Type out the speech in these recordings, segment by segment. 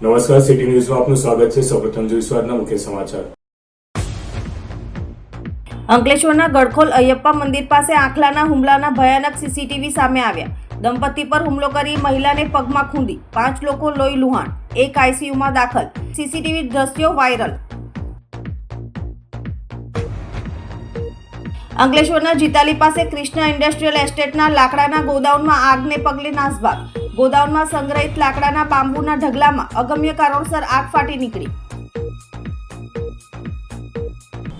નમસ્કાર, સિટી ન્યૂઝમાં આપનું સ્વાગત છે. સૌપ્રથમ જોઈશું આજના મુખ્ય સમાચાર. અંકલેશ્વરના ગડખોલ અયપ્પા મંદિર પાસે આખલાના હુમલાના ભયાનક સીસીટીવી સામે આવ્યા. દંપતી પર હુમલો કરી મહિલાને પગમાં ખૂંદી, 5 લોકો લોહી લુહાણ, 1 આઈસીયુમાં દાખલ. સીસીટીવી દ્રશ્યો વાયરલ. અંકલેશ્વરના જીતાલી પાસે કૃષ્ણા ઇન્ડસ્ટ્રીયલ એસ્ટેટના લાકડાના ગોડાઉનમાં આગને પગલે નાસભાગ. ગોડાઉનમાં સંગ્રહિત લાકડાના બાંબુના ઢગલામાં અગમ્ય કારણોસર આગ ફાટી નીકળી.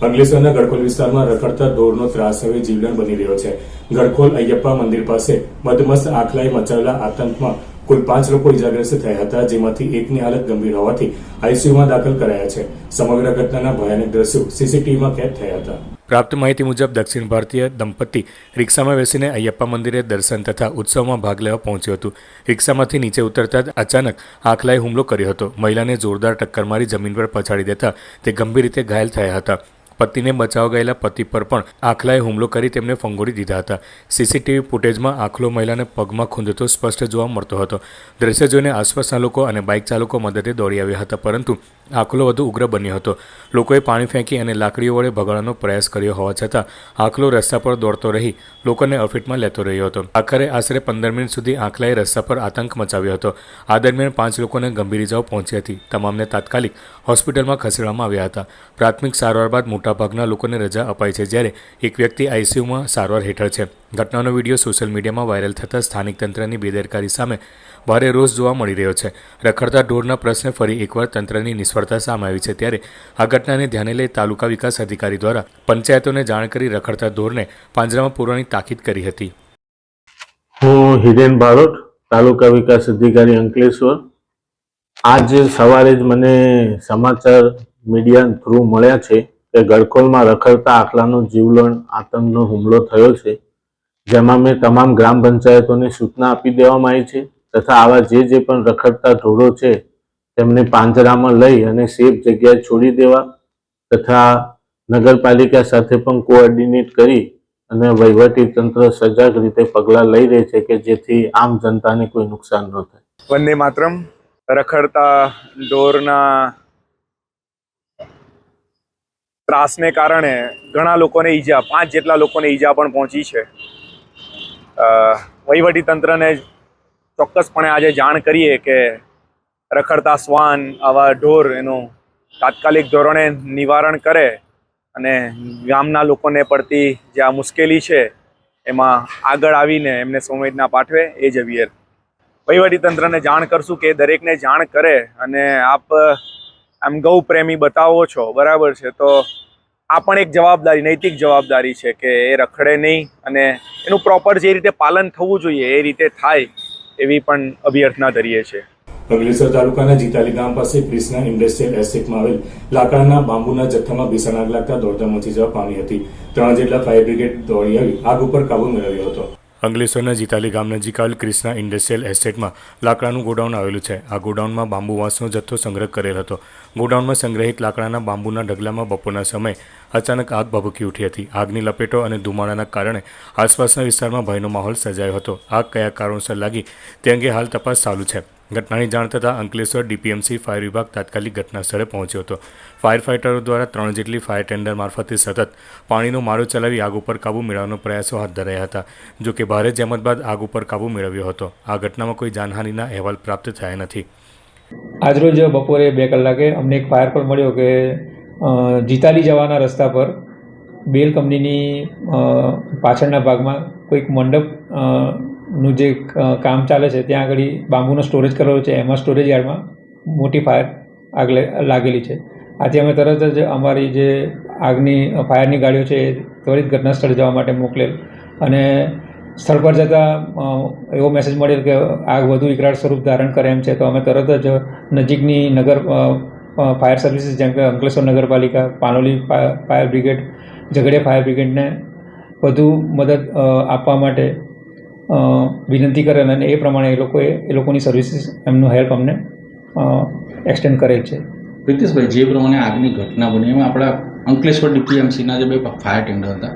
અંકલેશ્વરના ગડખોલ વિસ્તારમાં રખડતા ઢોરનો ત્રાસ હવે જીવલેણ બની રહ્યો છે. ગડખોલ અયપ્પા મંદિર પાસે મધમસ્ત આખલાએ મચાવેલા આતંકમાં કુલ 5 લોકો ઇજાગ્રસ્ત થયા હતા, જેમાંથી એકની હાલત ગંભીર હોવાથી આઈસીયુમાં દાખલ કરાયા છે. સમગ્ર ઘટનાના ભયાનક દ્રશ્યો સીસીટીવીમાં કેદ થયા હતા. પ્રાપ્ત માહિતી મુજબ દક્ષિણ ભારતીય દંપતી રિક્ષામાં બેસીને અયપ્પા મંદિરે દર્શન તથા ઉત્સવમાં ભાગ લેવા પહોંચ્યું હતું. રિક્ષામાંથી નીચે ઉતરતા જ અચાનક આખલાએ હુમલો કર્યો હતો. મહિલાને જોરદાર ટક્કર મારી જમીન પર પછાડી દેતા તે ગંભીર રીતે ઘાયલ થયા હતા. પતિને બચાવવા ગયેલા પતિ પર પણ આખલાએ હુમલો કરી તેમને ફંગોળી દીધા હતા. સીસીટીવી ફૂટેજમાં આખલો મહિલાને પગમાં ખૂંદતો સ્પષ્ટ જોવા મળતો હતો. દ્રશ્ય જોઈને આસપાસના લોકો અને બાઇક ચાલકો મદદે દોડી આવ્યા હતા, પરંતુ આખલો વધુ ઉગ્ર બન્યો હતો. લોકોએ પાણી ફેંકી અને લાકડીઓ વડે ભગાડવાનો પ્રયાસ કર્યો હોવા છતાં આખલો રસ્તા પર દોડતો રહી લોકોને અફેટમાં લેતો રહ્યો હતો. આખરે આશરે 15 મિનિટ સુધી આખલાએ રસ્તા પર આતંક મચાવ્યો હતો. આ દરમિયાન 5 લોકોને ગંભીર ઇજાઓ પહોંચી હતી. તમામને તાત્કાલિક હોસ્પિટલમાં ખસેડવામાં આવ્યા હતા. પ્રાથમિક સારવાર બાદ મોટાભાગના લોકોને રજા અપાઈ છે, જ્યારે એક વ્યક્તિ આઈસીયુમાં સારવાર હેઠળ છે. ઘટનાનો વિડીયો સોશિયલ મીડિયામાં વાયરલ થતાં સ્થાનિક તંત્રની બેદરકારી સામે ભારે રોષ જોવા મળી રહ્યો છે. રખડતા ઢોરના પ્રશ્ને ફરી એકવાર તંત્રની નિષ્ફળતા સામે આવી છે, ત્યારે આ ઘટનાને ધ્યાને લઈ તાલુકા વિકાસ અધિકારી દ્વારા પંચાયતોને જાણ કરી રખડતા ઢોરને પાંજરામાં પૂરવાની તાકીદ કરી હતી. હું હિરેન બારોટ, તાલુકા વિકાસ અધિકારી અંકલેશ્વર. આજે સવારે જ મને સમાચાર મીડિયા થ્રુ મળ્યા છે કે ગડખોલમાં રખડતા આખલાનો જીવલેણ આતંકનો હુમલો થયો છે, જેમાં મેં તમામ ગ્રામ પંચાયતોને સૂચના આપી દેવામાં આવી છે તથા આવા જે પણ રખડતા ઢોરો છે તેમને પાંજરામાં લઈ અને સેફ જગ્યાએ છોડી દેવા તથા નગરપાલિકા સાથે પણ કોઓર્ડિનેટ કરી અને વહીવટી તંત્ર સજાગ રીતે પગલાં લઈ રહે છે કે જેથી આમ જનતાને કોઈ નુકસાન ન થાય. વંદે માતરમ. રખડતા ઢોરના ત્રાસને કારણે ઘણા લોકોને ઈજા, 5 જેટલા લોકોને ઈજા પણ પહોંચી છે. વહીવટી તંત્રને ચોક્કસપણે આજે જાણ કરીએ કે રખડતા શ્વાન, આવા ઢોર એનું તાત્કાલિક ધોરણે નિવારણ કરે અને ગામના લોકોને પડતી જે આ મુશ્કેલી છે એમાં આગળ આવીને એમને સંવેદના પાઠવે એ જ અવિયર વહીવટી તંત્રને જાણ કરશું કે દરેકને જાણ કરે. અને આપ આમ ગૌ પ્રેમી બતાવો છો, બરાબર છે, તો આ પણ એક જવાબદારી, નૈતિક જવાબદારી છે કે એ રખડે નહીં અને એનું પ્રોપર જે રીતે પાલન થવું જોઈએ એ રીતે થાય એવી પણ અભ્યર્થના ધરીએ છીએ. અંકલેશ્વર તાલુકાના જીતાલી ગામ પાસે કૃષ્ણા ઇન્ડસ્ટ્રીયલ એસ્ટેટમાં આવેલ લાકડાના બાંબુના જથ્થામાં ભીષણ આગ લાગતા દોડધામ મચી જવા પામી હતી. 3 જેટલા ફાયર બ્રિગેડ દોડી આવી આગ ઉપર કાબુ મેળવ્યો હતો. અંકલેશ્વરના જીતાલી ગામ નજીક આવેલ કૃષ્ણા ઇન્ડસ્ટ્રીયલ એસ્ટેટમાં લાકડાનું ગોડાઉન આવેલું છે. આ ગોડાઉનમાં બાંબુ વાંસનો જથ્થો સંગ્રહ કરેલ હતો. ગોડાઉનમાં સંગ્રહિત લાકડાના બાંબુના ઢગલામાં બપોરના સમયે અચાનક આગ ભભૂકી ઉઠી હતી. આગની લપેટો અને ધુમાડાના કારણે આસપાસના વિસ્તારમાં ભયનો માહોલ સર્જાયો હતો. આગ કયા કારણોસર લાગી તે અંગે હાલ તપાસ ચાલુ છે. ઘટનાની જાણ થતાં અંકલેશ્વર ડીપીએમસી ફાયર વિભાગ તાત્કાલિક ઘટના સ્થળે પહોંચ્યો હતો. ફાયર ફાઇટરો દ્વારા 3 જેટલી ફાયર ટેન્ડર મારફતે સતત પાણીનો મારો ચલાવી આગ ઉપર કાબૂ મેળવવાનો પ્રયાસો હાથ ધરાયા હતા. જો કે ભારે જહેમત બાદ આગ ઉપર કાબૂ મેળવ્યો હતો. આ ઘટનામાં કોઈ જાનહાનિના અહેવાલ પ્રાપ્ત થયા નથી. આજરોજ બપોરે 2 કલાકે અમને એક ફાયર કોલ મળ્યો કે જીતાલી જવાના રસ્તા પર બેલ કંપનીની પાછળના ભાગમાં કોઈક મંડપ નું જે કામ ચાલે છે ત્યાં આગળ બાંબુનો સ્ટોરેજ કરેલો છે, એમાં સ્ટોરેજ યાર્ડમાં મોટી ફાયર આગ લાગેલી છે. આથી અમે તરત જ અમારી જે ફાયરની ગાડીઓ છે એ ત્વરિત ઘટના સ્થળે જવા માટે મોકલેલ અને સ્થળ પર જતાં એવો મેસેજ મળેલ કે આગ વધુ વિકરાળ સ્વરૂપ ધારણ કરે એમ છે. તો અમે તરત જ નજીકની નગર ફાયર સર્વિસીસ જેમ કે અંકલેશ્વર નગરપાલિકા, Panoli fire brigade, Jhagadia fire બ્રિગેડને વધુ મદદ આપવા માટે વિનંતી કરેલ અને એ પ્રમાણે એ લોકોની સર્વિસીસ, એમનું હેલ્પ અમને એક્સટેન્ડ કરેલ છે. પ્રિતેશભાઈ, જે પ્રમાણે આગની ઘટના બની એમાં આપણા અંકલેશ્વર ડીપીએમસીના જે 2 ફાયર ટેન્ડર હતા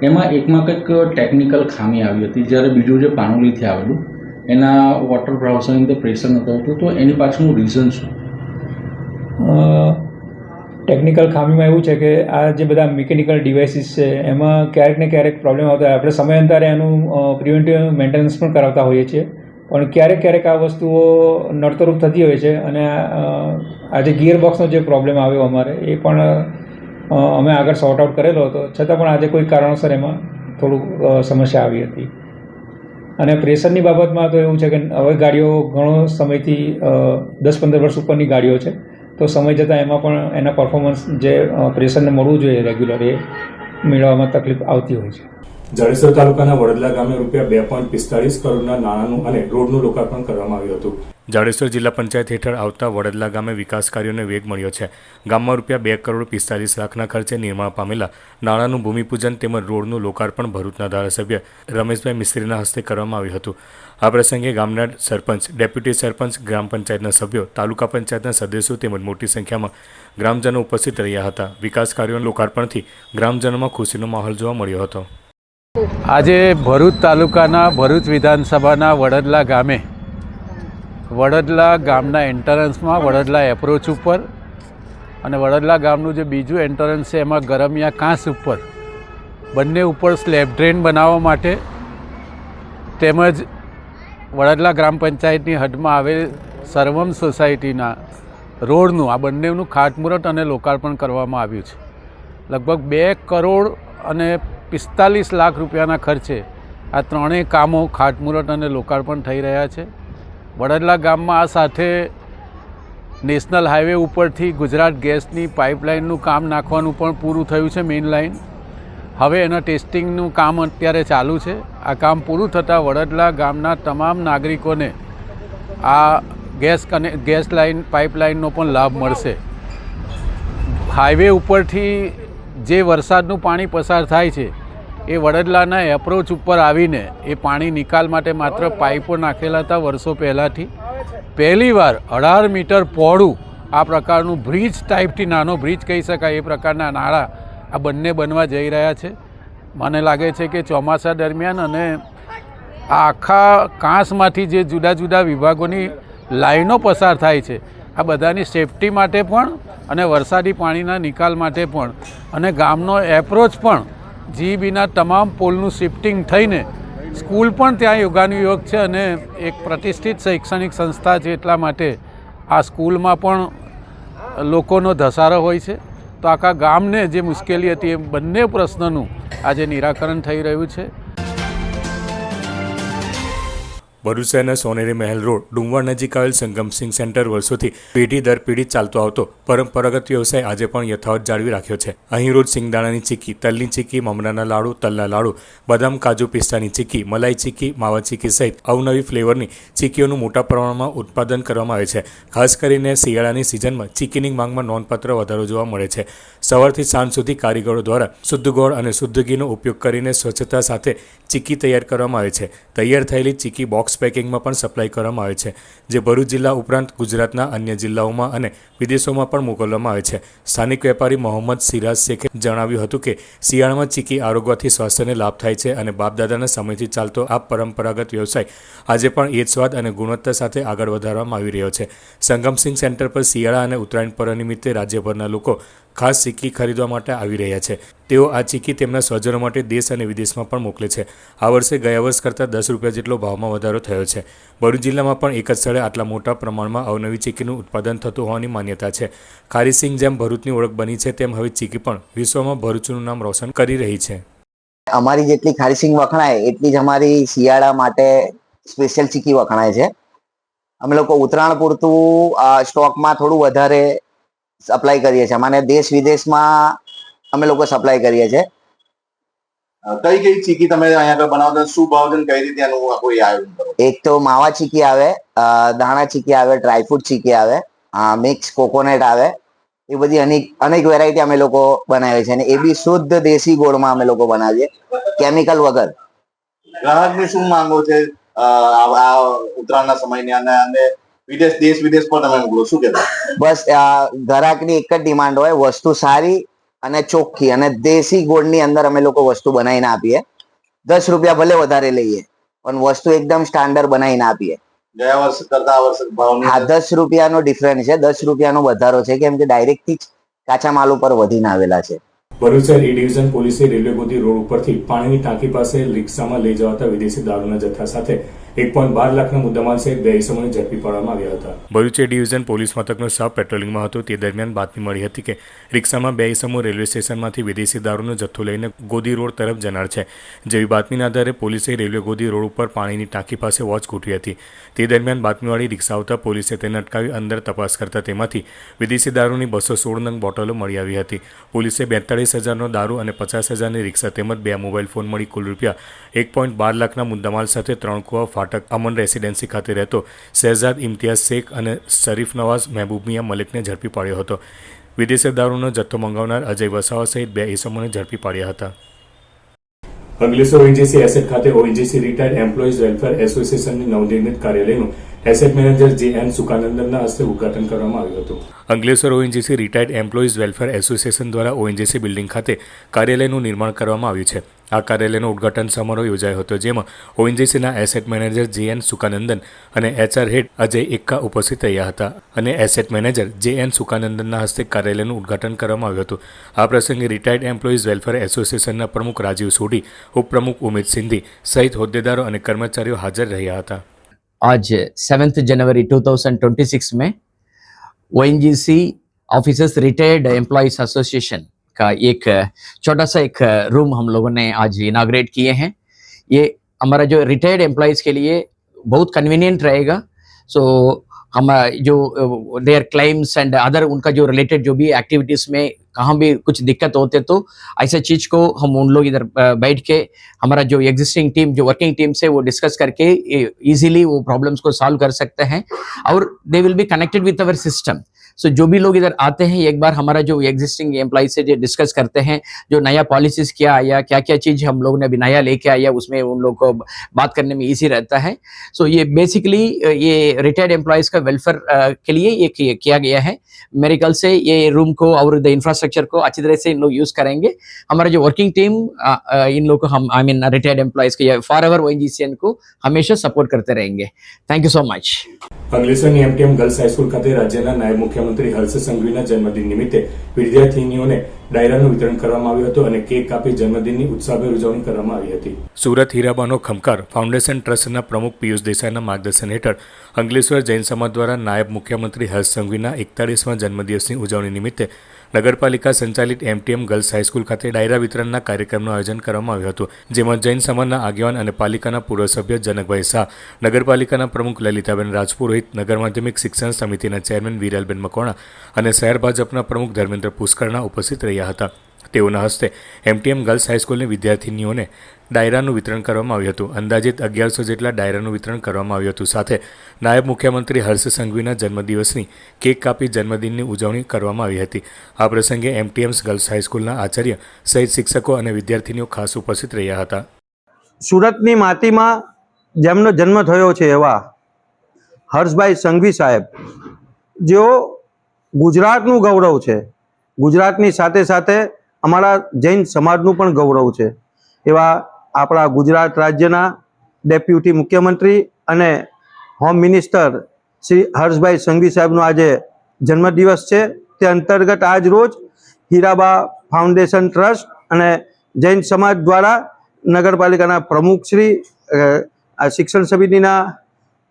એમાં એકમાં કંઈક ટેકનિકલ ખામી આવી હતી, જ્યારે બીજું જે પાનોલીથી આવેલું એના વોટર પ્રાઉસરની અંદર પ્રેશર નહોતું આવતું, તો એની પાછળનું રીઝન શું? ટેકનિકલ ખામીમાં એવું છે કે આ જે બધા મિકેનિકલ ડિવાઇસીસ છે એમાં ક્યારેક ને ક્યારેક પ્રોબ્લેમ આવતા હોય. આપણે સમયાંતરે એનું પ્રિવેન્ટિવ મેન્ટેનન્સ પણ કરાવતા હોઈએ છીએ, પણ ક્યારેક ક્યારેક આ વસ્તુઓ નડતરરૂપ થતી હોય છે. અને આ જે ગિયર બોક્સનો જે પ્રોબ્લેમ આવ્યો અમારે એ પણ અમે આગળ સોર્ટ આઉટ કરેલો હતો, છતાં પણ આજે કોઈ કારણોસર એમાં થોડુંક સમસ્યા આવી હતી. અને પ્રેશરની બાબતમાં તો એવું છે કે હવે ગાડીઓ ઘણો સમયથી 10-15 વર્ષ ઉપરની ગાડીઓ છે, તો સમય જતાં એમાં પણ એના પરફોર્મન્સ જે પ્રેશરને મળવું જોઈએ રેગ્યુલર એ મેળવવામાં તકલીફ આવતી હોય છે. જાડેશ્વર તાલુકાના વડદલા ગામે રૂપિયા 2.45 કરોડના નાણાંનું અને રોડનું લોકાર્પણ કરવામાં આવ્યું હતું. જાડેશ્વર જિલ્લા પંચાયત હેઠળ આવતા વડદલા ગામે વિકાસ કાર્યોને વેગ મળ્યો છે. ગામમાં રૂપિયા 2.45 કરોડના ખર્ચે નિર્માણ પામેલા નાણાંનું ભૂમિપૂજન તેમજ રોડનું લોકાર્પણ ભરૂચના ધારાસભ્ય રમેશભાઈ મિસ્ત્રીના હસ્તે કરવામાં આવ્યું હતું. આ પ્રસંગે ગામના સરપંચ, ડેપ્યુટી સરપંચ, ગ્રામ પંચાયતના સભ્યો, તાલુકા પંચાયતના સદસ્યો તેમજ મોટી સંખ્યામાં ગ્રામજનો ઉપસ્થિત રહ્યા હતા. વિકાસ કાર્યોના લોકાર્પણથી ગ્રામજનોમાં ખુશીનો માહોલ જોવા મળ્યો હતો. આજે ભરૂચ તાલુકાના ભરૂચ વિધાનસભાના વડદલા ગામે વડદલા ગામના એન્ટરન્સમાં વડદલા એપ્રોચ ઉપર અને વડદલા ગામનું જે બીજું એન્ટરન્સ છે એમાં ગરમિયા કાંસ ઉપર બંને ઉપર સ્લેબ ડ્રેન બનાવવા માટે તેમજ વડદલા ગ્રામ પંચાયતની હદમાં આવેલ સર્વમ સોસાયટીના રોડનું આ બંનેનું ખાતમુહૂર્ત અને લોકાર્પણ કરવામાં આવ્યું છે. લગભગ 2 કરોડ અને 45 લાખ રૂપિયાના ખર્ચે આ ત્રણેય કામો ખાતમુહૂર્ત અને લોકાર્પણ થઈ રહ્યા છે. વડદલા ગામમાં આ સાથે નેશનલ હાઈવે ઉપરથી ગુજરાત ગેસની પાઇપલાઇનનું કામ નાખવાનું પણ પૂરું થયું છે, મેઇન લાઇન. હવે એના ટેસ્ટિંગનું કામ અત્યારે ચાલુ છે. આ કામ પૂરું થતાં વડદલા ગામના તમામ નાગરિકોને આ ગેસ લાઇન પાઇપલાઇનનો પણ લાભ મળશે. હાઈવે ઉપરથી જે વરસાદનું પાણી પસાર થાય છે એ વડદલાના એપ્રોચ ઉપર આવીને એ પાણી નિકાલ માટે માત્ર પાઇપો નાખેલા હતા વર્ષો પહેલાંથી. પહેલીવાર 18 મીટર પહોળું આ પ્રકારનું બ્રિજ ટાઈપથી, નાનો બ્રિજ કહી શકાય એ પ્રકારના નાળા આ બંને બનવા જઈ રહ્યા છે. મને લાગે છે કે ચોમાસા દરમિયાન અને આ આખા કાંસમાંથી જે જુદા જુદા વિભાગોની લાઈનો પસાર થાય છે આ બધાની સેફટી માટે પણ અને વરસાદી પાણીના નિકાલ માટે પણ અને ગામનો એપ્રોચ પણ જીબીના તમામ પોલનું શિફ્ટિંગ થઈને સ્કૂલ પણ ત્યાં યોગાનુયોગ છે અને એક પ્રતિષ્ઠિત શૈક્ષણિક સંસ્થા છે, એટલા માટે આ સ્કૂલમાં પણ લોકોનો ધસારો હોય છે. તો આખા ગામને જે મુશ્કેલી હતી એ બંને પ્રશ્નોનું આજે નિરાકરણ થઈ રહ્યું છે. ભરૂચ શહેરના સોનેરી મહેલ રોડ ડુંગર નજીક આવેલ સંગમસિંહ સેન્ટર વર્ષોથી પેઢી દર પેઢી ચાલતો આવતો પરંપરાગત વ્યવસાય આજે પણ યથાવત જાળવી રાખ્યો છે. અહીં રોજ સિંગદાણાની ચીક્કી, તલની ચીક્કી, મમરાના લાડુ, તલના લાડુ, બદામ કાજુ પિસ્તાની ચીક્કી, મલાઈ ચીક્કી, માવા ચીક્કી સહિત અવનવી ફ્લેવરની ચીક્કીઓનું મોટા પ્રમાણમાં ઉત્પાદન કરવામાં આવે છે. ખાસ કરીને શિયાળાની સિઝનમાં ચીક્કીની માંગમાં નોંધપાત્ર વધારો જોવા મળે છે. સવારથી સાંજ સુધી કારીગરો દ્વારા શુદ્ધ ગોળ અને શુદ્ધ ઘીનો ઉપયોગ કરીને સ્વચ્છતા સાથે ચીક્કી તૈયાર કરવામાં આવે છે. તૈયાર થયેલી ચીક્કી બોક્સ પેકિંગમાં પણ સપ્લાય કરવામાં આવે છે, જે ભરૂચ જિલ્લા ઉપરાંત ગુજરાતના અન્ય જિલ્લાઓમાં અને વિદેશોમાં પણ મોકલવામાં આવે છે. સ્થાનિક વેપારી મોહમ્મદ સિરાજ શેખે જણાવ્યું હતું કે શિયાળામાં ચીક્કી આરોગવાથી સ્વાસ્થ્યને લાભ થાય છે અને બાપદાદાના સમયથી ચાલતો આ પરંપરાગત વ્યવસાય આજે પણ એ જ સ્વાદ અને ગુણવત્તા સાથે આગળ વધારવામાં આવી રહ્યો છે. સંગમસિંહ સેન્ટર પર શિયાળા અને ઉત્તરાયણ પર્વ નિમિત્તે રાજ્યભરના લોકો ખાસ ચીક્કી ખરીદવા માટે આવી રહ્યા છે. તેઓ આ ચીક્કી તેમના સ્વજનો માટે દેશ અને વિદેશમાં પણ મોકલે છે. આ વર્ષે ગયા વર્ષ કરતાં 10 રૂપિયા જેટલો ભાવમાં વધારો થયો છે. ભરૂચ જિલ્લામાં પણ એક જ સ્થળે આટલા મોટા પ્રમાણમાં અવનવી ચીક્કીનું ઉત્પાદન થતું હોવાની માન્યતા છે. ખારીસિંગ જેમ ભરૂચની ઓળખ બની છે તેમ હવે ચીક્કી પણ વિશ્વમાં ભરૂચનું નામ રોશન કરી રહી છે. અમારી જેટલી ખારીસિંગ વખણાય એટલી જ અમારી શિયાળા માટે સ્પેશિયલ ચીક્કી વખણાય છે. અમે લોકો ઉત્તરાયણ પૂરતું સ્ટોકમાં થોડું વધારે સપ્લાય કરીએ છીએ. અમારે દેશ વિદેશમાં અમે લોકો સપ્લાય કરીએ છીએ. કઈ કઈ ચીકી તમે અહીંયા આગળ બનાવો છો, શું ભાવ છે, કઈ રીતે એનું કોઈ આયોજન કરો? એક તો માવા ચીકી આવે, દાણા ચીકી આવે, ડ્રાયફ્રૂટ ચીકી આવે, મિક્સ કોકોનટ આવે, એ બધી અનેક વેરાયટી અમે લોકો બનાવીએ છીએ અને એ બી શુદ્ધ દેશી ગોળમાં અમે લોકો બનાવીએ, કેમિકલ વગર. ગ્રાહકની શું માંગો છે આ ઉત્તરાયણના સમયની અને દેશ વિદેશ પર તમે મોકલો, શું કહેતા? બસ ગ્રાહકની એક જ ડિમાન્ડ હોય, વસ્તુ સારી અને ચોખ્ખી અને દેશી ગોળની અંદર અમે લોકો વસ્તુ બનાવીને આપીએ. 10 રૂપિયા ભલે વધારે લઈએ પણ વસ્તુ એકદમ સ્ટાન્ડર્ડ બનાવીને આપીએ. ગયા વર્ષ કરતા આ વર્ષે ભાવની હા, 10 રૂપિયાનો ડિફરન્સ છે, 10 રૂપિયાનો વધારો છે, કેમ કે ડાયરેક્ટ થી જ કાચા માલ ઉપર વધીને આવેલા છે. ભરૂચ શહેર એ ડિવિઝન પોલીસે રેલવે ગોદી રોડ ઉપરથી પાણીની ટાંકી પાસે રિક્ષામાં લઈ જવાતા વિદેશી દારૂના જથ્થા સાથે 1.12 લાખના મુદ્દામાલ સહિત 2 ઇસમોને ઝડપી પાડવામાં આવ્યા હતા. ભરૂચ એ ડિવિઝન પોલીસ મથકનો સ્ટાફ પેટ્રોલિંગમાં હતો તે દરમિયાન બાતમી મળી હતી કે રિક્ષામાં 2 ઇસમો રેલવે સ્ટેશનમાંથી વિદેશી દારૂનો જથ્થો લઈને ગોદી રોડ તરફ જનાર છે. જેવી બાતમીના આધારે પોલીસે રેલવે ગોદી રોડ ઉપર પાણીની ટાંકી પાસે વોચ ગોઠવી હતી. તે દરમિયાન બાતમીવાળી રિક્ષા આવતા પોલીસે તેને અટકાવી અંદર તપાસ કરતા તેમાંથી વિદેશી દારૂની 216 નંગ બોટલો મળી આવી હતી. પોલીસે 42,000નો દારૂ અને 50,000ની રિક્ષા તેમજ 2 મોબાઈલ ફોન મળી કુલ રૂપિયા 1.12 લાખના મુદ્દામાલ સાથે 3 કુવા ફાટક અમન રેસિડેન્સી ખાતે રહેતો શહેજાદ ઇમ્તિયાઝ શેખ અને શરીફ નવાઝ મહેબૂબ મિયા મલિકને ઝડપી પાડ્યો હતો. વિદેશી દારૂનો જથ્થો મંગાવનાર અજય વસાવા સહિત 2 ઇસમોને ઝડપી પાડ્યા હતા. અંકલેશ્વર ઓએનજીસી એસેટ ખાતે ઓએનજીસી રિટાયર્ડ એમ્પ્લોઈઝ વેલફેર એસોસિએશનની નવનિર્મિત કાર્યાલયનું એસેટ મેનેજર જે.એન. સુકાનંદનના હસ્તે ઉદ્ઘાટન કરવામાં આવ્યું હતું. Ankleshwar ONGC retired employees welfare association દ્વારા ઓએનજીસી બિલ્ડિંગ ખાતે કાર્યાલયનું નિર્માણ કરવામાં આવ્યું છે. આ કાર્યાલયનો ઉદ્ઘાટન સમારોહ યોજાયો હતો, જેમાં ઓએનજીસીના એસેટ મેનેજર જે.એન. સુકાનંદન અને એચઆર હેડ અજય એક્કા ઉપસ્થિત રહ્યા હતા અને એસેટ મેનેજર જે.એન. સુકાનંદનના હસ્તે કાર્યાલયનું ઉદ્ઘાટન કરવામાં આવ્યું હતું. આ પ્રસંગે રિટાયર્ડ એમ્પ્લોઈઝ વેલફેર એસોસિએશનના પ્રમુખ રાજીવ સોઢી, ઉપપ્રમુખ ઉમેદ સિંધી સહિત હોદ્દેદારો અને કર્મચારીઓ હાજર રહ્યા હતા. आज 7 जनवरी 2026 में ONGC officers retired employees association का एक छोटा सा एक रूम हम लोगों ने आज इनाग्रेट किए हैं. ये हमारा जो रिटायर्ड एम्प्लॉयज के लिए बहुत कन्वीनियंट रहेगा. सो हम जो देयर क्लेम्स एंड अदर उनका जो रिलेटेड जो भी एक्टिविटीज़ में कहाँ भी कुछ दिक्कत होते तो ऐसे चीज़ को हम उन लोग इधर बैठ के हमारा जो एग्जिस्टिंग टीम जो वर्किंग टीम से वो डिस्कस करके इजीली वो प्रॉब्लम्स को सॉल्व कर सकते हैं और they will be connected with our system. So जो भी लोग इधर आते हैं एक बार हमारा जो एग्जिस्टिंग एम्प्लॉय से जो डिस्कस करते हैं जो नया पॉलिसीज क्या आया, क्या क्या चीज़ हम लोग ने अभी नया लेके आया, उसमें उन लोग को बात करने में इजी रहता है. सो ये बेसिकली ये रिटायर्ड एम्प्लॉयज़ का वेलफेयर के लिए ये किया गया है. मेरे ख्याल से ये रूम को और द इंफ्रास्ट्रक्चर को अच्छी तरह से इन लोग यूज़ करेंगे. हमारा जो वर्किंग टीम इन लोग को हम आई मीन रिटायर्ड एम्प्लॉयज़ के फॉर एवर ओएनजीसी को हमेशा सपोर्ट करते रहेंगे. Thank you so much. અંકલેશ્વરની એમટીએમ ગર્લ્સ હાઈસ્કૂલ ખાતે રાજ્યના નાયબ મુખ્યમંત્રી હર્ષ સંઘવીના જન્મદિન નિમિત્તે વિદ્યાર્થીનીઓને ડાયરાનું વિતરણ કરવામાં આવ્યું હતું અને કેક કાપી જન્મદિનની ઉત્સાહભેર ઉજવણી કરવામાં આવી હતી. સુરત હીરાબાનો ખમકાર ફાઉન્ડેશન ટ્રસ્ટના પ્રમુખ પિયુષ દેસાઈના માર્ગદર્શન હેઠળ અંકલેશ્વર જૈન સમાજ દ્વારા નાયબ મુખ્યમંત્રી હર્ષ સંઘવીના 41મા જન્મદિવસની ઉજવણી નિમિત્તે નગરપાલિકા સંચાલિત એમટીએમ ગર્લ્સ હાઈસ્કૂલ ખાતે ડાયરા વિતરણના કાર્યક્રમનું આયોજન કરવામાં આવ્યું હતું, જેમાં જૈન સમાજના આગેવાન અને પાલિકાના પૂર્વ સભ્ય જનકભાઈ શાહ, નગરપાલિકાના પ્રમુખ લલિતાબેન રાજપુરોહિત, નગર માધ્યમિક શિક્ષણ સમિતિના ચેરમેન વિરલબેન મકોણા અને શહેર ભાજપના પ્રમુખ ધર્મેન્દ્ર પુષ્કરના ઉપસ્થિત રહ્યા હતા. તેઓના હસ્તે એમટીએમ ગર્લ્સ હાઈસ્કૂલની વિદ્યાર્થીનીઓને ડાયરાનું વિતરણ કરવામાં આવ્યું હતું. અંદાજિત 1100 જેટલા ડાયરાનું વિતરણ કરવામાં આવ્યું હતું. સાથે નાયબ મુખ્યમંત્રી હર્ષ સંઘવીના જન્મદિવસની કેક કાપી જન્મદિનની ઉજવણી કરવામાં આવી હતી. આ પ્રસંગે એમટીએમ્સ ગર્લ્સ હાઈસ્કૂલના આચાર્ય સહિત શિક્ષકો અને વિદ્યાર્થીનીઓ ખાસ ઉપસ્થિત રહ્યા હતા. સુરતની માટીમાં જેમનો જન્મ થયો છે એવા હર્ષભાઈ સંઘવી સાહેબ, જેઓ ગુજરાતનું ગૌરવ છે, ગુજરાતની સાથે સાથે અમારા જૈન સમાજનું પણ ગૌરવ છે, એવા આપણા ગુજરાત રાજ્યના ડેપ્યુટી મુખ્યમંત્રી અને હોમ મિનિસ્ટર શ્રી હર્ષભાઈ સંઘવી સાહેબનો આજે જન્મદિવસ છે. તે અંતર્ગત આજ રોજ હીરાબા ફાઉન્ડેશન ટ્રસ્ટ અને જૈન સમાજ દ્વારા નગરપાલિકાના પ્રમુખશ્રી, શિક્ષણ સમિતિના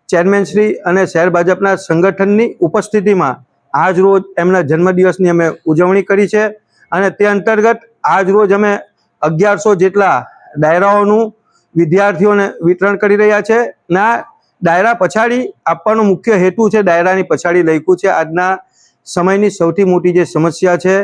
ચેરમેનશ્રી અને શહેર ભાજપના સંગઠનની ઉપસ્થિતિમાં આજ રોજ એમના જન્મદિવસની અમે ઉજવણી કરી છે. અને તે અંતર્ગત આજ રોજ અમે 1100 જેટલા ડાયરાઓનું વિદ્યાર્થીઓને વિતરણ કરી રહ્યા છે. ના ડાયરા પછાડી આપવાનો મુખ્ય હેતુ છે, ડાયરાની પછાડી લખ્યું છે આજના સમયની સૌથી મોટી જે સમસ્યા છે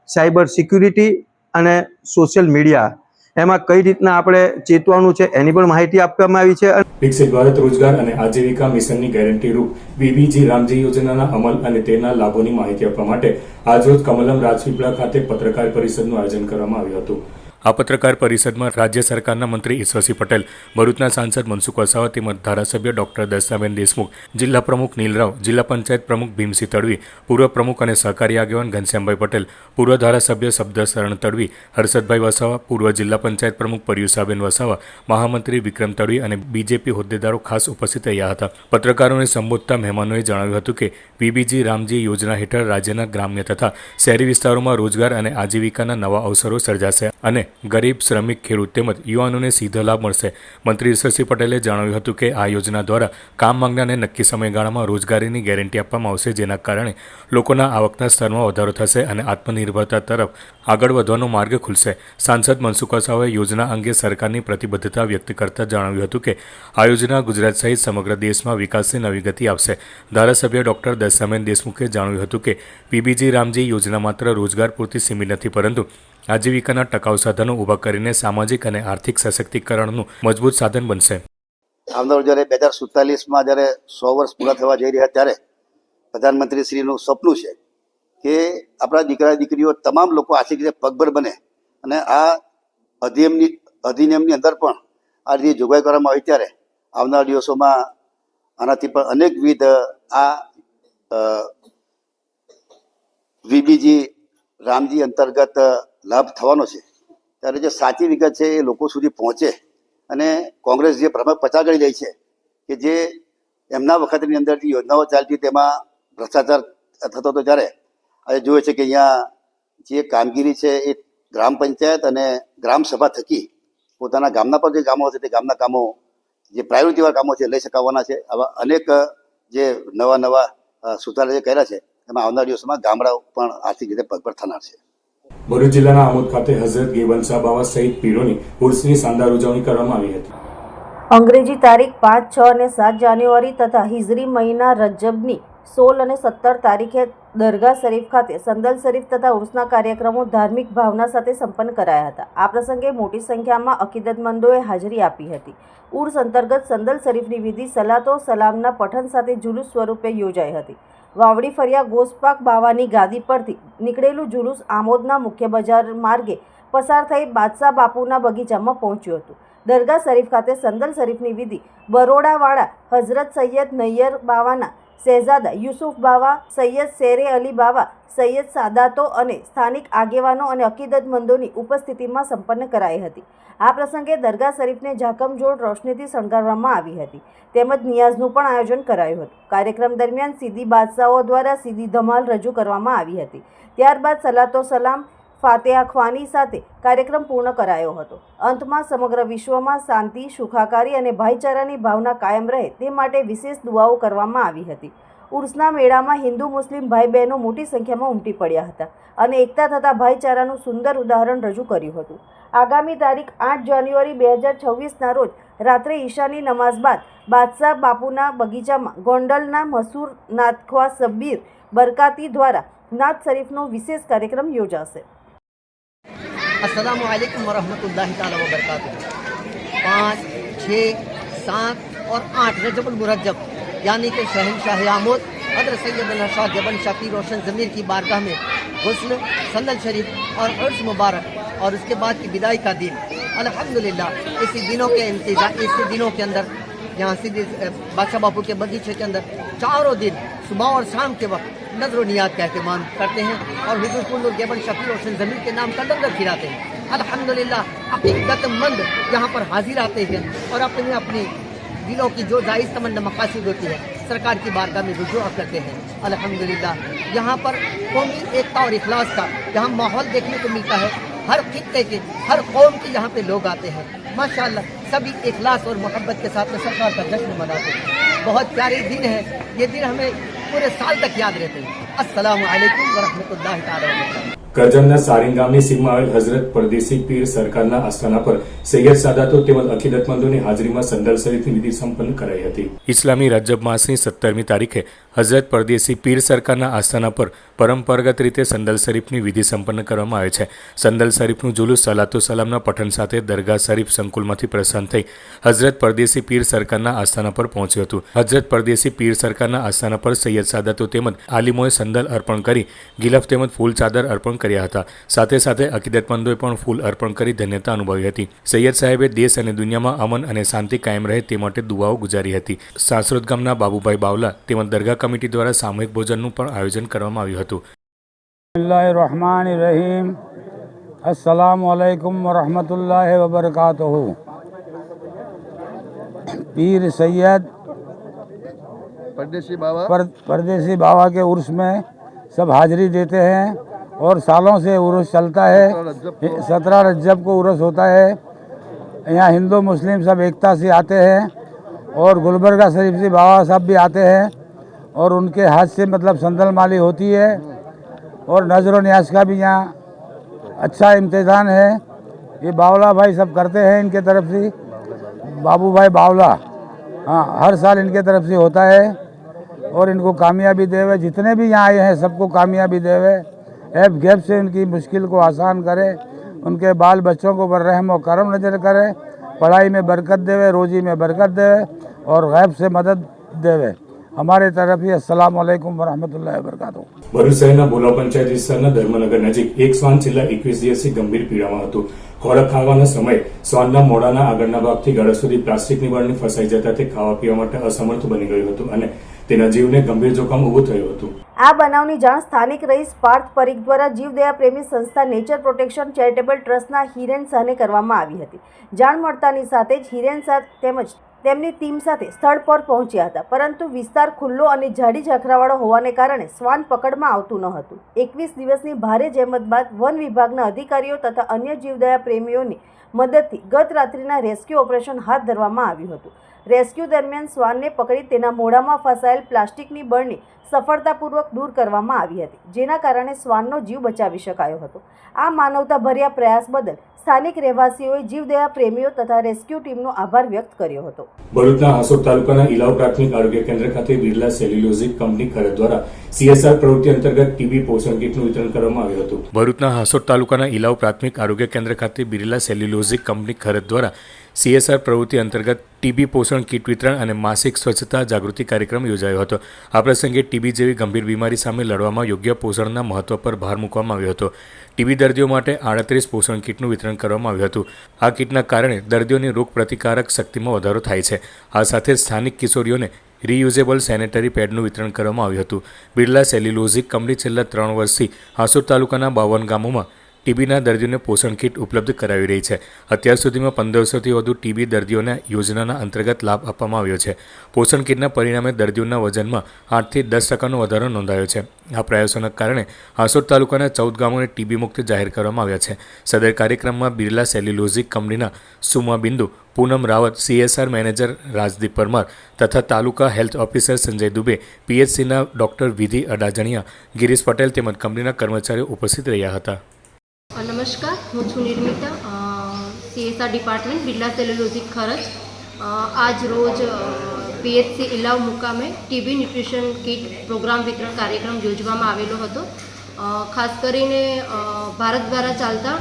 સાયબર સિક્યુરિટી અને સોશિયલ મીડિયા, એમાં કઈ રીતના આપણે ચેતવાનું છે એની પણ માહિતી આપવામાં આવી છે. વિકસિત ભારત રોજગાર અને આજીવિકા મિશનની ગેરંટી રૂપ વીબીજી રામજી યોજનાના અમલ અને તેના લાભોની માહિતી આપવા માટે આજરોજ કમલમ રાજપીપળા ખાતે પત્રકાર પરિષદનું આયોજન કરવામાં આવ્યું હતું. આ પત્રકાર પરિષદમાં રાજ્ય સરકારના મંત્રી ઈશ્વરસિંહ પટેલ, ભરૂચના સાંસદ મનસુખ વસાવા તેમજ ધારાસભ્ય ડોક્ટર દર્શનાબેન દેશમુખ, જિલ્લા પ્રમુખ નીલરાવ, જિલ્લા પંચાયત પ્રમુખ ભીમસિંહ તડવી, પૂર્વ પ્રમુખ અને સહકારી આગેવાન ઘનશ્યામભાઈ પટેલ, પૂર્વ ધારાસભ્ય શબ્દશરણ તડવી, હર્ષદભાઈ વસાવા, પૂર્વ જિલ્લા પંચાયત પ્રમુખ પર્યુષાબેન વસાવા, મહામંત્રી વિક્રમ તડવી અને બીજેપી હોદ્દેદારો ખાસ ઉપસ્થિત રહ્યા હતા. પત્રકારોને સંબોધતા મહેમાનોએ જણાવ્યું હતું કે વીબીજી રામજી યોજના હેઠળ રાજ્યના ગ્રામ્ય તથા શહેરી વિસ્તારોમાં રોજગાર અને આજીવિકાના નવા અવસરો સર્જાશે અને ગરીબ, શ્રમિક, ખેડૂત તેમજ યુવાનોને સીધો લાભ મળશે. મંત્રી ઈશ્વરસિંહ પટેલે જણાવ્યું હતું કે આ યોજના દ્વારા કામ માંગનારને નક્કી સમયગાળામાં રોજગારીની ગેરંટી આપવામાં આવશે, જેના કારણે લોકોના આવકના સ્તરમાં વધારો થશે અને આત્મનિર્ભરતા તરફ આગળ વધવાનો માર્ગ ખુલશે. સાંસદ મનસુખ વસાવાએ યોજના અંગે સરકારની પ્રતિબદ્ધતા વ્યક્ત કરતા જણાવ્યું હતું કે આ યોજના ગુજરાત સહિત સમગ્ર દેશમાં વિકાસની નવી ગતિ આપશે. ધારાસભ્ય ડોક્ટર દર્શનાબેન દેશમુખે જણાવ્યું હતું કે વીબીજી રામજી યોજના માત્ર રોજગાર પૂરતી સીમિત નથી, પરંતુ આજીવિકાના ટકાઉ સાધનો ઊભા કરીને સામાજિક અને આર્થિક સશક્તિકરણનું મજબૂત સાધન બનશે. આવનાર જ્યારે 2047માં જ્યારે 100 વર્ષ પૂરા થવા જઈ રહ્યા ત્યારે પ્રધાનમંત્રી શ્રીનું સપનું છે કે આપણા દીકરા દીકરીઓ તમામ લોકો આર્થિક રીતે પગભર બને અને આ અધિનિયમની અંદર પણ આ રીતે જોગવાઈ કરવામાં આવી ત્યારે આવનારા દિવસોમાં આનાથી પણ અનેકવિધ આ વીબીજી રામજી અંતર્ગત લાભ થવાનો છે. ત્યારે જે સાચી વિગત છે એ લોકો સુધી પહોંચે અને કોંગ્રેસ જે ભ્રમ પચા કરી રહી છે કે જે એમના વખતની અંદર જે યોજનાઓ ચાલતી તેમાં ભ્રષ્ટાચાર થતો હતો, ત્યારે આજે જોઈએ છે કે અહીંયા જે કામગીરી છે એ ગ્રામ પંચાયત અને ગ્રામ સભા થકી પોતાના ગામના પર જે કામો છે તે ગામના કામો જે પ્રાયોરિટીવાળા કામો છે લઈ શકાવાના છે. આવા અનેક જે નવા સુધારા જે કર્યા છે એમાં આવનારા દિવસોમાં ગામડાઓ પણ આર્થિક રીતે પગભર થનાર છે. ભરૂચ જિલ્લાના આમોદ ખાતે હઝરત ગેવનશાહ બાવા સહિત પીરોની ઉર્સની શાનદાર ઉજવણી કરવામાં આવી હતી. અંગ્રેજી તારીખ 5, 6 અને 7 જાન્યુઆરી તથા હિજરી મહિના રજબની 16 અને 17 તારીખે દરગાહ શરીફ ખાતે સંદલ શરીફ તથા ઉર્સના કાર્યક્રમો ધાર્મિક ભાવના સાથે સંપન્ન કરાયા હતા. આ પ્રસંગે મોટી સંખ્યામાં અકીદતમંદોએ હાજરી આપી હતી. ઉર્સ અંતર્ગત સંદલ શરીફની વિધિ સલાતો સલામના પઠન સાથે જુલુસ સ્વરૂપે યોજાઈ હતી. વાવડી ફર્યા ગોસપાક બાવાની ગાદી પરથી નીકળેલું જુલુસ આમોદના મુખ્ય બજાર માર્ગે પસાર થઈ બાદશાહ બાપુના બગીચામાં પહોંચ્યું હતું. દરગાહ શરીફ ખાતે સંદલ શરીફની વિધિ બરોડાવાળા હઝરત સૈયદ નૈયર બાવાના શહેજાદા યુસુફ બાવા, સૈયદ શેરે અલી બાવા, સૈયદ સાદાતો અને સ્થાનિક આગેવાનો અને અકીદતમંદોની ઉપસ્થિતિમાં સંપન્ન કરાઈ હતી. આ પ્રસંગે દરગાહ શરીફને ઝાકમઝોળ રોશનીથી શણગારવામાં આવી હતી તેમજ નિયાઝનું પણ આયોજન કરાયું હતું. કાર્યક્રમ દરમિયાન સીધી બાદશાહો દ્વારા સીધી ધમાલ રજૂ કરવામાં આવી હતી. ત્યારબાદ સલાતો સલામ, ફાતિહા ખ્વાની સાથે કાર્યક્રમ પૂર્ણ કરાયો હતો. અંતમાં સમગ્ર વિશ્વમાં શાંતિ, સુખાકારી અને ભાઈચારાની ભાવના કાયમ રહે તે માટે વિશેષ દુઆઓ કરવામાં આવી હતી. ઉર્સના મેળામાં હિન્દુ મુસ્લિમ ભાઈ બહેનો મોટી સંખ્યામાં ઉમટી પડ્યા હતા અને એકતા થતા ભાઈચારાનું સુંદર ઉદાહરણ રજૂ કર્યું હતું. આગામી તારીખ 8 જાન્યુઆરી 2026ના રોજ રાત્રે ઈશાની નમાઝ બાદ બાદશાહ બાપુના બગીચામાં ગોંડલના મશહૂર નાતખ્વા સબ્બીર બરકાતી દ્વારા નાત શરીફનો વિશેષ કાર્યક્રમ યોજાશે. अस्सलामु अलैकुम वरहमतुल्लाहि ताला व बरकातुहू. 5, 6, 7 और 8 रजब मुरज्जब यानी कि शहनशाह आमोद हज़रत सैयदना शाह जबन शाह रोशन ज़मीर की बारगाह में हुस्न, संदल शरीफ और उर्स मुबारक और उसके बाद की विदाई का दिन अल्हम्दुलिल्लाह इसी दिनों के इंतज़ार इसी दिनों के अंदर यहाँ सीधे बादशाह बापू के बगीचे के अंदर चारों दिन सुबह और शाम के वक्त नजर नियात का अहतमाम करते हैं और हुजूर कुल्लू गेबन शफी रोशन ज़मीन के नाम का लंगर खिलाते हैं. अल्हम्दुलिल्लाह अकीदतमंद यहाँ पर हाजिर आते हैं और अपने अपनी दिलों की जो जायज़ तमन्ना मकासद होती है सरकार की बारगाह में रुजू करते हैं. अल्हम्दुलिल्लाह यहाँ पर कौमी एकता और इखलास का यहाँ माहौल देखने को मिलता है. हर खित्ते के, हर कौम के यहाँ पे लोग आते हैं. माशाअल्लाह सभी इखलास और मोहब्बत के साथ में सरकार का जश्न मनाते हैं. बहुत प्यारे दिन है ये दिन, हमें पूरे साल तक याद रहते हैं. अस्सलामु अलैकुम वरहमतुल्लाहि ताला व बरकातुहू. કરજણના સારીંગ ગામની સીમમાં આવેલ હઝરત પરદેશી પીર સરકારના આસ્થાના પર સૈયદ સાદાતો તેમજ અકીદતમંદોની હાજરીમાં સંદલ શરીફની વિધિ સંપન્ન કરાઈ હતી. ઇસ્લામી રજબ માસની 17મી તારીખે હઝરત પરદેશી પીર સરકારના આસ્થાના પર પરંપરાગત રીતે સંદલ શરીફની વિધિ સંપન્ન કરવામાં આવે છે. સંદલ શરીફનું જુલુસ સલાતો સલામના પઠન સાથે દરગાહ શરીફ સંકુલમાંથી પ્રસ્થાન થઈ હઝરત પરદેશી પીર સરકારના આસ્થાના પર પહોંચ્યું હતું. હઝરત પરદેશી પીર સરકારના આસ્થાના પર સૈયદ સાદાતો તેમજ આલિમોએ સંદલ અર્પણ કરી ગિલફ તેમજ ફૂલ ચાદર અર્પણ કર્યા હતા. સાથે સાથે અકીદતમંદોએ પણ ફૂલ અર્પણ કરી ધન્યતા અનુભવી હતી. સૈયદ સાહેબે દેશ અને દુનિયામાં અમન અને શાંતિ કાયમ રહે તે માટે દુઆઓ ગુજારી હતી. સાસરોદ ગામના બાબુભાઈ બાવલા તેમજ દરગાહ કમિટી દ્વારા સામૂહિક ભોજનનું પણ આયોજન કરવામાં આવ્યું હતું. બિસ્મિલ્લાહિર્રહમાનિર્રહીમ. अस्सलामु अलैकुम वरहमतुल्लाहि वबरकातुहू. पीर सैयद परदेसी बाबा के उर्स में सब हाजिरी देते हैं और सालों से उर्स चलता है. 17 रज्जब को उर्स होता है. यहाँ हिंदू मुस्लिम सब एकता से आते हैं और गुलबर्गा शरीफ से बाबा साहब भी आते हैं और उनके हाथ से मतलब संदल माली होती है और नजर न्याज का भी यहाँ अच्छा इम्तिहान है. ये बावला भाई सब करते हैं इनके तरफ से. बाबू भाई बावला, हाँ, हर साल इनके तरफ से होता है और इनको कामयाबी देवे. जितने भी यहाँ आए हैं सबको कामयाबी देवे. ऐप गैप से उनकी मुश्किल को आसान करे. उनके बाल बच्चों को पर रहम और करम नजर करे. पढ़ाई में बरकत देवे, रोजी में बरकत देवे और गैब से मदद देवे. हमारे तरफ ही अस्सलाम वालेकुम वरहमतुल्लाहि वबरकातुहू. ભરૂચ શહેરના બોલા પંચાયત વિસ્તારના ધર્મનગર નજીક એક શ્વાન છેલ્લા 21 દિવસથી ગંભીર પીડામાં હતું. ખોરાક ખાવાના સમયે શ્વાનના મોઢાના આગળના ભાગથી ગળા સુધી પ્લાસ્ટિકની વળણી ફસાઈ જતા તે ખાવા પીવા માટે અસમર્થ બની ગયું હતું અને તેના જીવને ગંભીર જોખમ ઊભું થયું હતું. આ બનાવની જાણ સ્થાનિક રહીશ પાર્થ પરીખ દ્વારા જીવદયા પ્રેમી સંસ્થા નેચર પ્રોટેક્શન ચેરિટેબલ ટ્રસ્ટના હિરેન શાહને કરવામાં આવી હતી. જાણ મળતાની સાથે જ હિરેન શાહ તેમજ તેમની ટીમ સાથે સ્થળ પર પહોંચ્યા હતા, પરંતુ વિસ્તાર ખુલ્લો અને ઝાડી ઝાખરાવાળો હોવાને કારણે શ્વાન પકડમાં આવતું ન હતું. 21 દિવસની ભારે જહેમત બાદ વન વિભાગના અધિકારીઓ તથા અન્ય જીવદયા પ્રેમીઓની મદદથી ગત રાત્રિના રેસ્ક્યુ ઓપરેશન હાથ ધરવામાં આવ્યું હતું. રેસ્ક્યુ દરમિયાન શ્વાનને પકડી તેના મોઢામાં ફસાયેલ પ્લાસ્ટિકની બળની સફળતાપૂર્વક દૂર કરવામાં આવી હતી, જેના કારણે શ્વાનનો જીવ બચાવી શકાયો હતો. આ માનવતાભર્યા પ્રયાસ બદલ સ્થાનિક રહેવાસીઓએ જીવદયા પ્રેમીઓ તથા રેસ્ક્યુ ટીમનો આભાર વ્યક્ત કર્યો હતો. ભરૂચના હાંસોદ તાલુકાના ઇલાવ પ્રાથમિક આરોગ્ય કેન્દ્ર ખાતે બિરલા સેલ્યુલોઝિક કંપની ખરદ દ્વારા CSR પ્રવૃત્તિ અંતર્ગત ટીબી પોષણ કીટનું વિતરણ કરવામાં આવ્યું હતું. ભરૂચના હાંસોદ તાલુકાના ઇલાવ પ્રાથમિક આરોગ્ય કેન્દ્ર ખાતે બિરલા સેલ્યુલોઝિક કંપની ખરદ દ્વારા CSR પ્રવૃત્તિ અંતર્ગત ટીબી પોષણ કીટ વિતરણ અને માસિક સ્વચ્છતા જાગૃતિ કાર્યક્રમ યોજાયો હતો. આ પ્રસંગે ટીબી જેવી ગંભીર બીમારી સામે લડવામાં યોગ્ય પોષણના મહત્વ પર ભાર મૂકવામાં આવ્યો હતો. ટીબી દર્દીઓ માટે 38 પોષણ કીટનું વિતરણ કરવામાં આવ્યું હતું. આ કીટના કારણે દર્દીઓની રોગ પ્રતિકારક શક્તિમાં વધારો થાય છે. આ સાથે સ્થાનિક કિશોરીઓને રીયુઝેબલ સેનેટરી પેડનું વિતરણ કરવામાં આવ્યું હતું. બિરલા સેલ્યુલોઝિક કંપની છેલ્લા 3 વર્ષથી હાંસોદ તાલુકાના 52 ગામોમાં ટીબીના દર્દીઓને પોષણ કીટ ઉપલબ્ધ કરાવી રહી છે. અત્યાર સુધીમાં 1500થી વધુ ટીબી દર્દીઓને યોજનાના અંતર્ગત લાભ આપવામાં આવ્યો છે. પોષણ કીટના પરિણામે દર્દીઓના વજનમાં 8થી 10% વધારો નોંધાયો છે. આ પ્રયાસોના કારણે હાંસોદ તાલુકાના 14 ગામોને ટીબી મુક્ત જાહેર કરવામાં આવ્યા છે. સદર કાર્યક્રમમાં બિરલા સેલ્યુલોઝિક કંપનીના સુમા બિંદુ, પૂનમ રાવત, CSR મેનેજર રાજદીપ પરમાર તથા તાલુકા હેલ્થ ઓફિસર સંજય દુબે, PHCના ડોક્ટર વિધિ અડાજણિયા, ગિરીશ પટેલ તેમજ કંપનીના કર્મચારીઓ ઉપસ્થિત રહ્યા હતા. નમસ્કાર, હું છું Nirmita, CSR department, Birla cellulosic ખરજ. આજ રોજ PHC ઇલાવ મુકામે ટીબી ન્યુટ્રિશન કીટ પ્રોગ્રામ વિતરણ કાર્યક્રમ યોજવામાં આવેલો હતો. ખાસ કરીને ભારત દ્વારા ચાલતા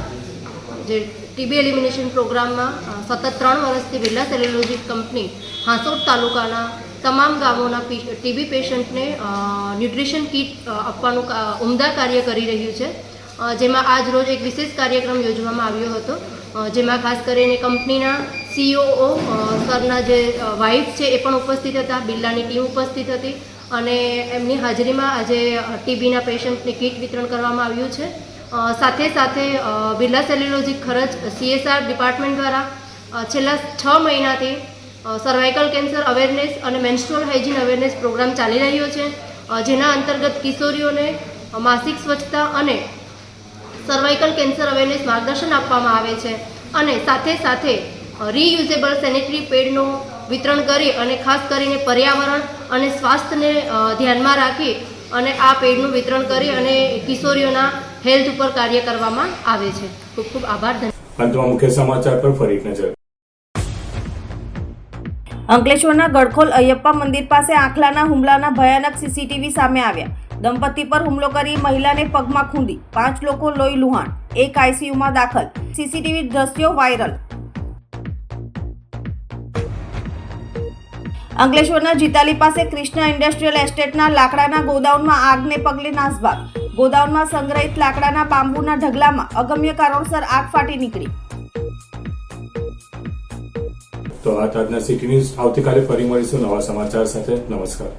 જે ટીબી એલિમિનેશન પ્રોગ્રામમાં સતત 3 વર્ષથી બિરલા સેલ્યુલોઝિક કંપની હાંસોદ તાલુકાના તમામ ગામોના ટીબી પેશન્ટને ન્યુટ્રિશન કીટ આપવાનું ઉમદા કાર્ય કરી રહ્યું છે. જેમાં આજ રોજ એક વિશેષ કાર્યક્રમ યોજવામાં આવ્યો હતો, જેમાં ખાસ કરીને કંપનીના CEO સરના જે વાઇફ છે એ પણ ઉપસ્થિત હતા, બિરલાની ટીમ ઉપસ્થિત હતી અને એમની હાજરીમાં આજે ટીબીના પેશન્ટને કીટ વિતરણ કરવામાં આવ્યું છે. સાથે સાથે બિરલા સેલ્યુલોઝિક ખરજ CSR ડિપાર્ટમેન્ટ દ્વારા છેલ્લા 6 મહિનાથી સર્વાઇકલ કેન્સર અવેરનેસ અને મેન્સ્ટ્રુઅલ હાઇજીન અવેરનેસ પ્રોગ્રામ ચાલી રહ્યો છે, જેના અંતર્ગત કિશોરીઓને માસિક સ્વચ્છતા અને સર્વાઇકલ કેન્સર અવેરનેસ માર્ગદર્શન આપવામાં આવે છે અને સાથે સાથે રીયુઝેબલ સેનેટરી પેડનું વિતરણ કરી અને ખાસ કરીને પર્યાવરણ અને સ્વાસ્થ્યને ધ્યાનમાં રાખી અને આ પેડનું વિતરણ કરી અને કિશોરીઓના હેલ્થ ઉપર કાર્ય કરવામાં આવે છે. ખૂબ ખૂબ આભાર. અંતમાં મુખ્ય સમાચાર પર ફરી એક નજર. અંકલેશ્વરના ગડખોલ અયપ્પા મંદિર પાસે આંખલાના હુમલાના ભયાનક CCTV સામે આવ્યા. દંપતી પર હુમલો કરી મહિલાને પગમાં ખૂંદી, 5 લોકો લોહી લુહાણ, 1 ICUમાં દાખલ. CCTV દ્રશ્યો વાયરલ. અંકલેશ્વરના જીતાલી પાસે કૃષ્ણ ઇન્ડસ્ટ્રીયલ એસ્ટેટના લાકડાના ગોડાઉનમાં આગને પગલે નાસભાગ. ગોદાઉનમાં સંગ્રહિત લાકડાના બાંબુના ઢગલામાં અગમ્ય કારણોસર આગ ફાટી નીકળી. તો આ આજના સિટી ન્યૂઝ. આવતીકાલે ફરી મળીશું નવા સમાચાર સાથે. નમસ્કાર.